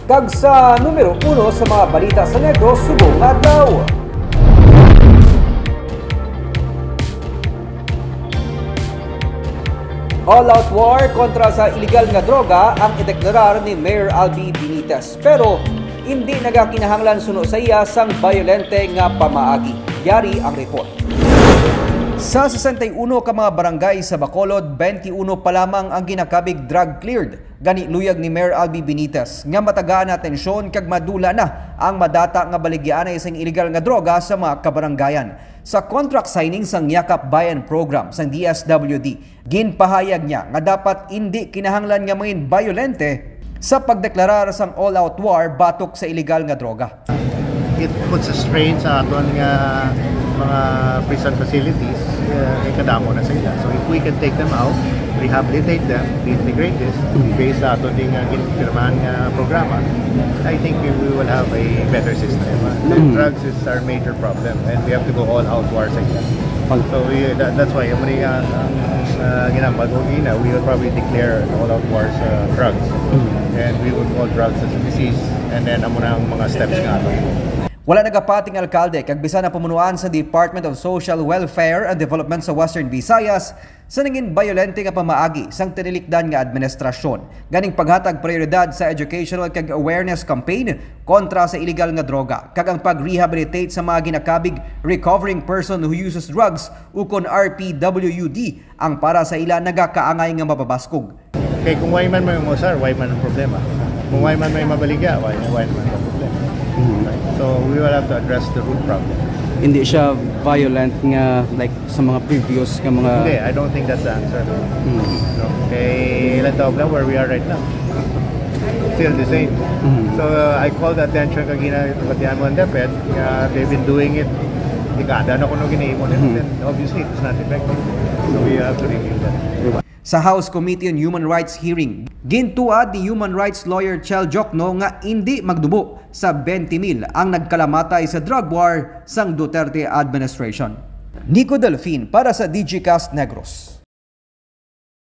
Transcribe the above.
Kag sa numero 1 sa mga balita sa Negros subong adlaw. All-out war kontra sa illegal nga droga ang ideklarar ni Mayor Albi Benitez. Pero hindi nagakinahanglan suno sa iya sang bayolente nga pamaagi. Yari ang report. Sa 61 ka mga barangay sa Bacolod, 21 pa lamang ang ginakabig drug cleared. Gani luyag ni Mayor Albi Benitez nga matagaan na tensyon kag madula na ang madata nga baligyan sa illegal nga droga sa mga kabaranggayan. Sa contract signing sang Yakap Bayan Program sang DSWD, ginpahayag niya nga dapat hindi kinahanglan nga mangin bayolente sa pagdeklarar sang all-out war batok sa illegal nga droga. It puts a strain sa aton nga mga prison facilities, ikadamo na sila. So if we can take them out, rehabilitate them, integrate this based sa aton ding ginpirmahan nga programa, I think we will have a better system. Drugs is our major problem and we have to go all out war sa ila. So that's why we will probably declare all out war sa drugs and we will call drugs as a disease and then amo na ang mga steps nga ato. Wala nagapating alkalde kag bisan na pamunuan sa Department of Social Welfare and Development sa Western Visayas sa nangin bayolente nga pamaagi sang tinilikdan nga administrasyon. Ganing paghatag prioridad sa educational kag awareness campaign kontra sa illegal nga droga kag ang pag-rehabilitate sa mga ginakabig recovering person who uses drugs ukon RPWD ang para sa ila nagakaangay nga mababaskog. Kay kung why man may umusar, why man ang problema. Kung why man may mabaligya, why man ang problema. So we will have to address the root problem. Hindi siya violent nga like sa mga previous nga mga... Hindi, I don't think that's the answer. So, kay ilan taon lang where we are right now. Still the same. So I called attention kagina pagkatian mo ang DepEd, they've been doing it dekada na kuno ginaimon and obviously it's not effective. So we have to review that. Sa House Committee on Human Rights hearing, gintuad ni human rights lawyer Chel Jokno nga hindi magdubo sa 20,000 ang nagkalamatay sa drug war sang Duterte administration. Nico Delfin para sa DGCast Negros.